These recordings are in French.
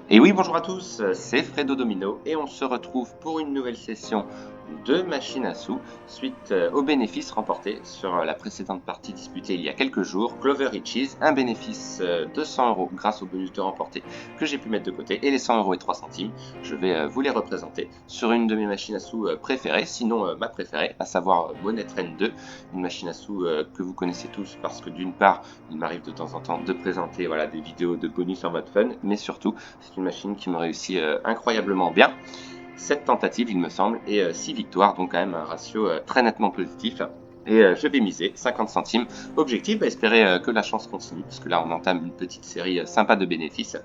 Et oui, bonjour à tous, c'est Fredo Domino et on se retrouve pour une nouvelle session de machine à sous suite aux bénéfices remportés sur la précédente partie disputée il y a quelques jours. Clover Riches, un bénéfice de 100 € grâce au bonus de remporté que j'ai pu mettre de côté et les 100 € et 3 centimes. Je vais vous les représenter sur une de mes machines à sous préférées, sinon ma préférée, à savoir Money Train 2, une machine à sous que vous connaissez tous parce que d'une part, il m'arrive de temps en temps de présenter des vidéos de bonus en mode fun, mais surtout, c'est une machine qui me réussit incroyablement bien. 7 tentatives, il me semble, et 6 victoires, donc quand même un ratio très nettement positif. Et je vais miser 50 centimes. Objectif, espérer que la chance continue, parce que là on entame une petite série sympa de bénéfices.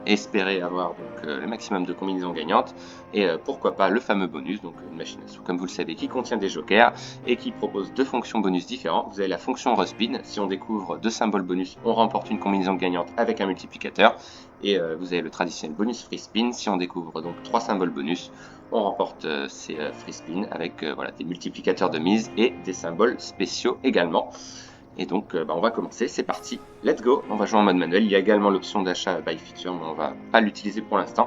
Espérer avoir donc le maximum de combinaisons gagnantes. Et pourquoi pas le fameux bonus, donc une machine à sous, comme vous le savez, qui contient des jokers et qui propose deux fonctions bonus différentes. Vous avez la fonction respin, si on découvre deux symboles bonus, on remporte une combinaison gagnante avec un multiplicateur. Et vous avez le traditionnel bonus free spin, si on découvre donc trois symboles bonus, on remporte ces free spin avec des multiplicateurs de mise et des symboles spéciaux également. Et donc on va commencer, c'est parti, let's go. On va jouer en mode manuel, il y a également l'option d'achat by feature, mais on va pas l'utiliser pour l'instant.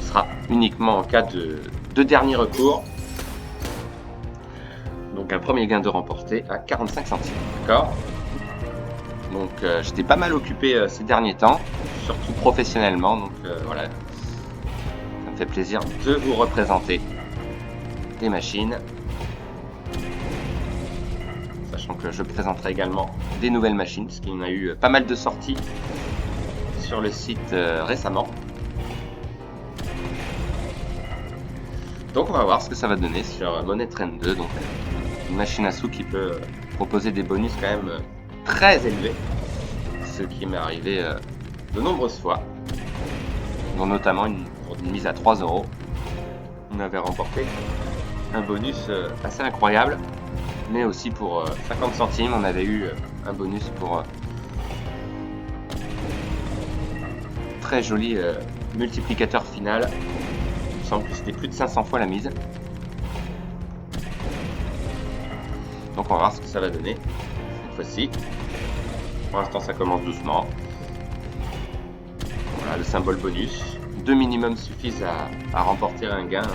Ce sera uniquement en cas de dernier recours. Donc un premier gain de remporté à 45 centimes, d'accord. Donc j'étais pas mal occupé ces derniers temps, surtout professionnellement, donc voilà. Ça me fait plaisir de vous représenter des machines. Sachant que je présenterai également des nouvelles machines, parce qu'il y en a eu pas mal de sorties sur le site récemment. Donc on va voir ce que ça va donner sur Money Train 2, donc une machine à sous qui peut proposer des bonus quand même très élevés, ce qui m'est arrivé de nombreuses fois, dont notamment pour une mise à 3 €. On avait remporté un bonus assez incroyable, mais aussi pour 50 centimes, on avait eu un bonus pour très joli multiplicateur final. Il me semble que c'était plus de 500 fois la mise. Donc on va voir ce que ça va donner cette fois-ci. Pour l'instant ça commence doucement. Voilà le symbole bonus. 2 minimum suffisent à remporter un gain.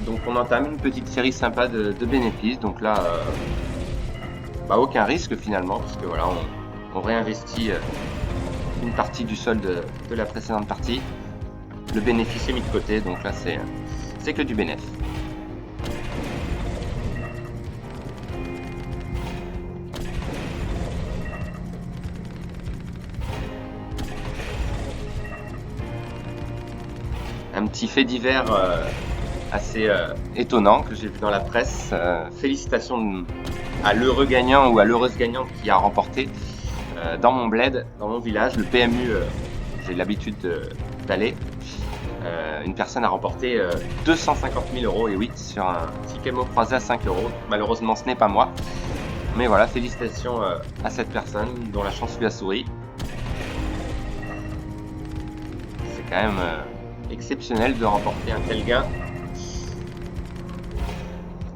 Donc on entame une petite série sympa de bénéfices. Donc là, aucun risque finalement, parce que voilà, on réinvestit une partie du solde de la précédente partie. Le bénéfice est mis de côté, donc là c'est que du bénéfice. Un petit fait divers assez étonnant que j'ai vu dans la presse. Félicitations à l'heureux gagnant ou à l'heureuse gagnante qui a remporté dans mon bled, dans mon village, le PMU, j'ai l'habitude d'aller. Une personne a remporté 250 000 €, et oui, sur un ticket mot croisé à 5 €. Malheureusement, ce n'est pas moi. Mais voilà, félicitations à cette personne dont la chance lui a souri. C'est quand même exceptionnel de remporter un tel gain.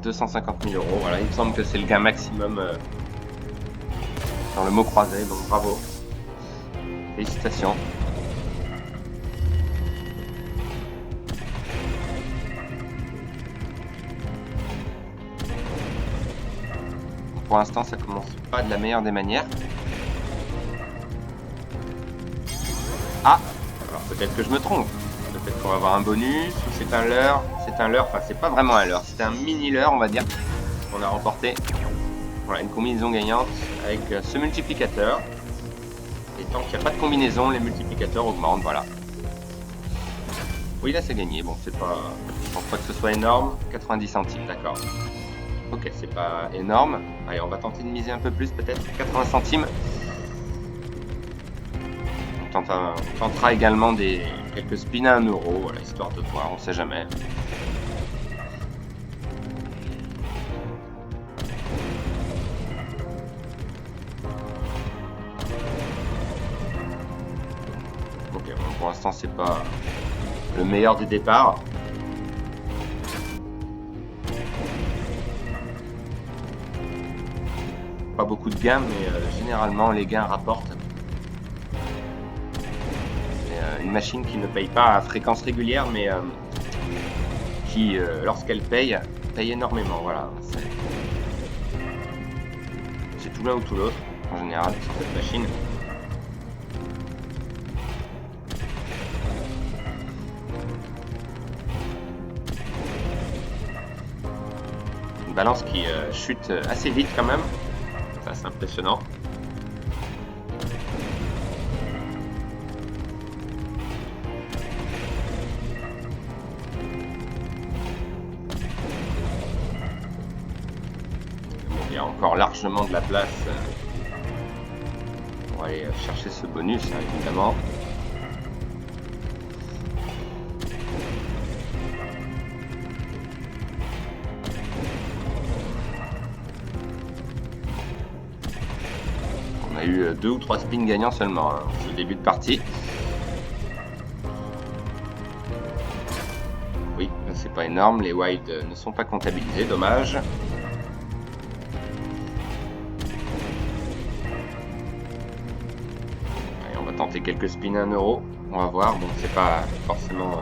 250 000 €, voilà, il me semble que c'est le gain maximum dans le mot croisé, donc bravo. Félicitations. Pour l'instant, ça commence pas de la meilleure des manières. Ah, alors peut-être que je me trompe. Peut-être qu'on va avoir un bonus, ou c'est un leurre. C'est un leurre, enfin c'est pas vraiment un leurre, c'est un mini leurre on va dire. On a remporté voilà, une combinaison gagnante avec ce multiplicateur. Et tant qu'il n'y a pas de combinaison, les multiplicateurs augmentent, voilà. Oui là c'est gagné, bon c'est pas... Je pense pas que ce soit énorme, 90 centimes, d'accord. Ok, c'est pas énorme. Allez, on va tenter de miser un peu plus peut-être, 80 centimes. On tentera également quelques spins à 1 €, voilà, histoire de voir, on sait jamais. Ok, bon, pour l'instant c'est pas le meilleur des départs. pas beaucoup de gains, mais généralement les gains rapportent. C'est une machine qui ne paye pas à fréquence régulière, mais qui, lorsqu'elle paye énormément. Voilà, c'est tout l'un ou tout l'autre en général sur cette machine. Une balance qui chute assez vite quand même, ça c'est impressionnant. Il y a encore largement de la place pour aller chercher ce bonus, hein, évidemment. On a eu 2 ou 3 spins gagnants seulement hein, au début de partie. Oui, c'est pas énorme, les wilds ne sont pas comptabilisés, dommage. Tenter quelques spins à 1 €, on va voir. Bon, c'est pas forcément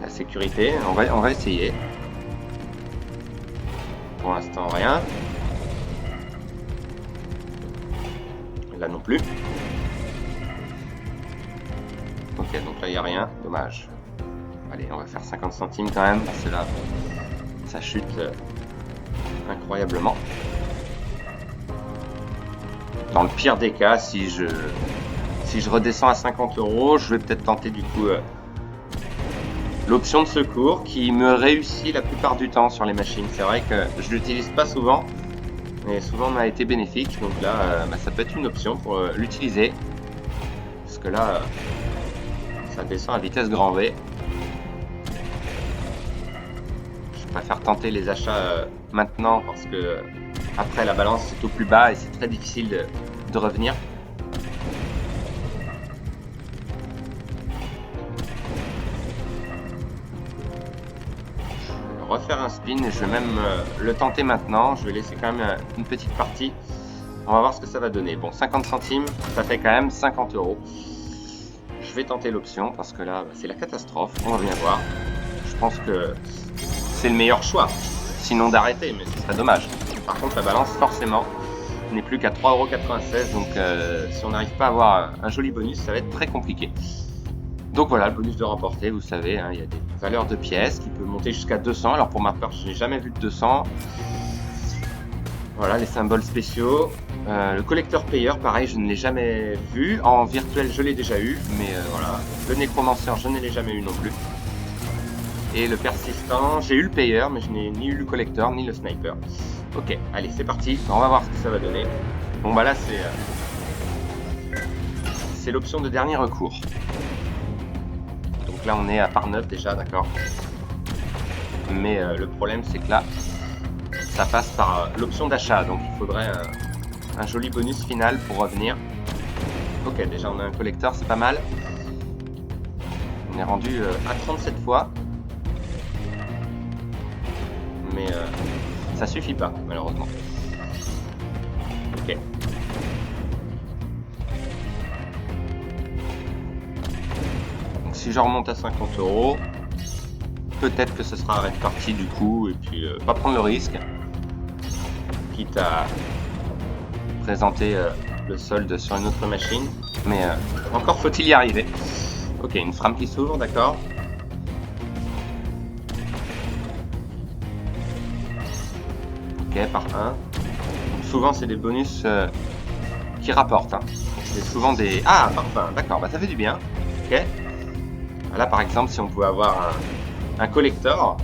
la sécurité, on va essayer. Pour l'instant, rien. Là non plus. Ok, donc là il n'y a rien, dommage. Allez, on va faire 50 centimes quand même, parce que là ça chute incroyablement. Dans le pire des cas, si je redescends à 50 €, je vais peut-être tenter du coup l'option de secours qui me réussit la plupart du temps sur les machines. C'est vrai que je l'utilise pas souvent, mais souvent m'a été bénéfique. Donc là, ça peut être une option pour l'utiliser. Parce que là, ça descend à vitesse grand V. Je préfère tenter les achats maintenant parce que après la balance c'est au plus bas et c'est très difficile de revenir. Je vais refaire un spin et je vais même le tenter maintenant. Je vais laisser quand même une petite partie. On va voir ce que ça va donner. Bon, 50 centimes, ça fait quand même 50 €. Je vais tenter l'option parce que là c'est la catastrophe. On va bien voir. Je pense que c'est le meilleur choix. Sinon d'arrêter, mais ce serait dommage. Par contre, la balance, forcément, n'est plus qu'à 3,96 €. Donc, si on n'arrive pas à avoir un joli bonus, ça va être très compliqué. Donc voilà, le bonus de remporter, vous savez, hein, il y a des valeurs de pièces qui peuvent monter jusqu'à 200. Alors pour ma part, je n'ai jamais vu de 200. Voilà, les symboles spéciaux. Le collecteur payeur, pareil, je ne l'ai jamais vu. En virtuel, je l'ai déjà eu. Mais voilà, le nécromanceur, je ne l'ai jamais eu non plus. Et le persistant, j'ai eu le payeur, mais je n'ai ni eu le collector ni le sniper. Ok, allez, c'est parti. On va voir ce que ça va donner. Bon, bah là, c'est l'option de dernier recours. Donc là, on est à part 9 déjà, d'accord. Mais le problème, c'est que là, ça passe par l'option d'achat. Donc il faudrait un joli bonus final pour revenir. Ok, déjà, on a un collector, c'est pas mal. On est rendu à 37 fois. Mais ça suffit pas, malheureusement. Ok. Donc si je remonte à 50 €, peut-être que ce sera arrêt de partie du coup, et puis pas prendre le risque, quitte à présenter le solde sur une autre machine. Mais encore faut-il y arriver. Ok, une frame qui s'ouvre, d'accord. Ok, par 1. Souvent c'est des bonus qui rapportent. Hein. C'est souvent des... Ah, par 20, d'accord, bah ça fait du bien. Ok. Là par exemple, si on pouvait avoir un collector,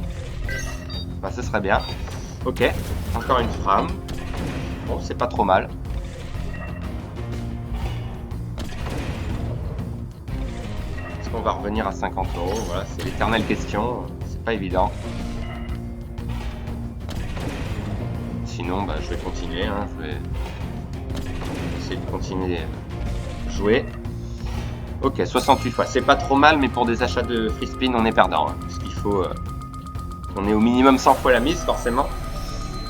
bah ce serait bien. Ok, encore une frame. Bon, c'est pas trop mal. Est-ce qu'on va revenir à 50 €? Voilà, c'est l'éternelle question. C'est pas évident. Sinon, bah, je vais continuer. Hein. Je vais essayer de continuer à jouer. Ok, 68 fois. C'est pas trop mal, mais pour des achats de free spin, on est perdant. Hein, parce qu'il faut... on est au minimum 100 fois la mise, forcément.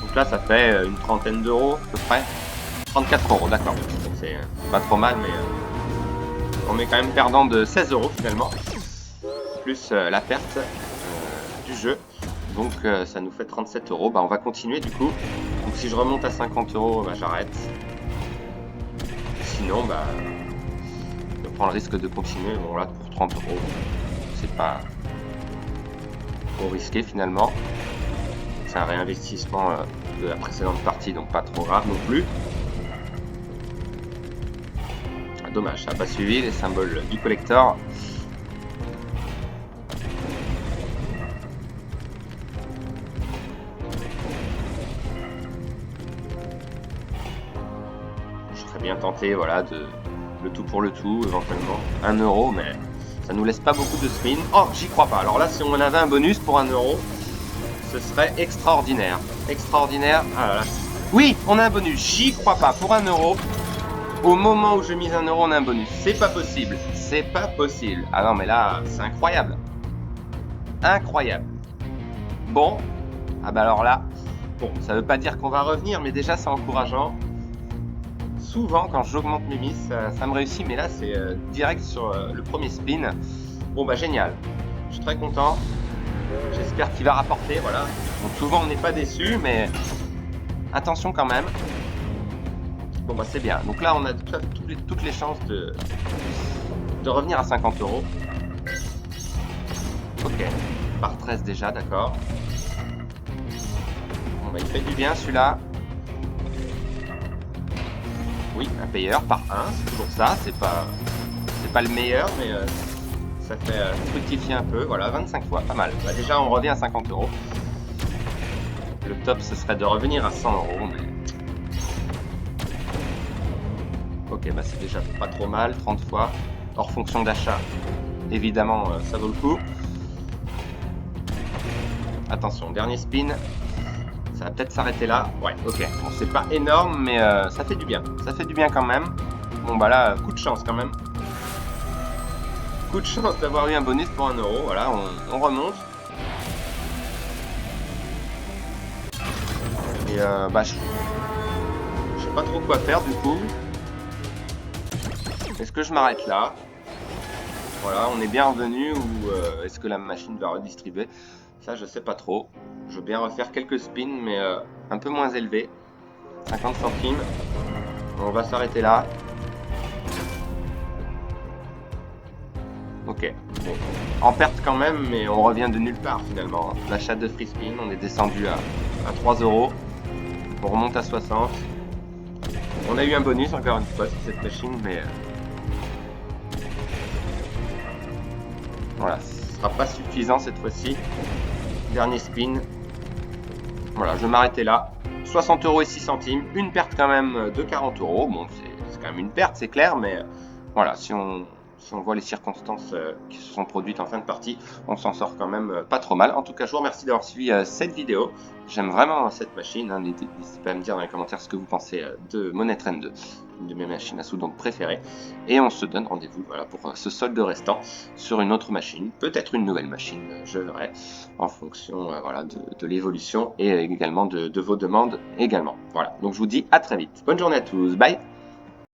Donc là, ça fait une trentaine d'euros à peu près. 34 euros, d'accord. Donc c'est pas trop mal, mais on est quand même perdant de 16 euros finalement. Plus la perte du jeu. Donc ça nous fait 37 euros. Bah, on va continuer du coup. Donc si je remonte à 50 euros, bah, j'arrête. Sinon, bah, je prends le risque de continuer. Bon, là, pour 30 euros, c'est pas trop risqué finalement. C'est un réinvestissement de la précédente partie, donc pas trop grave non plus. Ah, dommage, ça n'a pas suivi les symboles du collector. Je serais bien tenté, voilà, de le tout pour le tout, éventuellement 1 euro, mais ça nous laisse pas beaucoup de spin. Oh, j'y crois pas. Alors là, si on avait un bonus pour 1 euro, ce serait extraordinaire. Extraordinaire. Ah là là. Oui, on a un bonus. J'y crois pas. Pour 1 euro, au moment où je mise 1 euro, on a un bonus. C'est pas possible. C'est pas possible. Ah non, mais là, c'est incroyable. Incroyable. Bon. Ah bah alors là, bon, ça veut pas dire qu'on va revenir, mais déjà, c'est encourageant. Souvent, quand j'augmente mes mises, ça me réussit, mais là, c'est direct sur le premier spin. Bon, bah génial. Je suis très content. J'espère qu'il va rapporter, voilà. Donc souvent, on n'est pas déçu, mais attention quand même. Bon, bah c'est bien. Donc là, on a toutes les chances de revenir à 50 euros. Ok. Par 13 déjà, d'accord. Bon, bah il fait du bien celui-là. Oui, un payeur par 1, c'est toujours ça. C'est pas le meilleur, mais ça fait fructifier un peu. Voilà, 25 fois, pas mal. Bah, déjà, on revient à 50 euros. Le top, ce serait de revenir à 100 euros, mais... Ok, bah c'est déjà pas trop mal, 30 fois. Hors fonction d'achat, évidemment, ça vaut le coup. Attention, dernier spin. Ça va peut-être s'arrêter là. Ouais, ok. Bon, c'est pas énorme, mais ça fait du bien. Ça fait du bien quand même. Bon, bah là, coup de chance quand même. Coup de chance d'avoir eu un bonus pour 1 euro. Voilà, on remonte. Et bah, je sais pas trop quoi faire du coup. Est-ce que je m'arrête là? Voilà, on est bien revenu ou est-ce que la machine va redistribuer? Ça, je sais pas trop. Je veux bien refaire quelques spins, mais un peu moins élevés. 50 centimes. On va s'arrêter là. Ok. Bon. En perte quand même, mais on revient de nulle part finalement. L'achat de free spin, on est descendu à 3 euros. On remonte à 60. On a eu un bonus encore une fois sur cette machine, mais voilà, ce sera pas suffisant cette fois-ci. Dernier spin. Voilà, je vais m'arrêter là. 60 euros et 6 centimes. Une perte quand même de 40 euros. Bon, c'est quand même une perte, c'est clair, mais voilà, si on voit les circonstances qui se sont produites en fin de partie, on s'en sort quand même pas trop mal. En tout cas, je vous remercie d'avoir suivi cette vidéo. J'aime vraiment cette machine. Hein. N'hésitez pas à me dire dans les commentaires ce que vous pensez de Money Train 2, une de mes machines à sous donc préférées. Et on se donne rendez-vous voilà, pour ce solde restant sur une autre machine, peut-être une nouvelle machine, je verrai, en fonction voilà, de l'évolution et également de vos demandes également. Voilà, donc je vous dis à très vite. Bonne journée à tous, bye!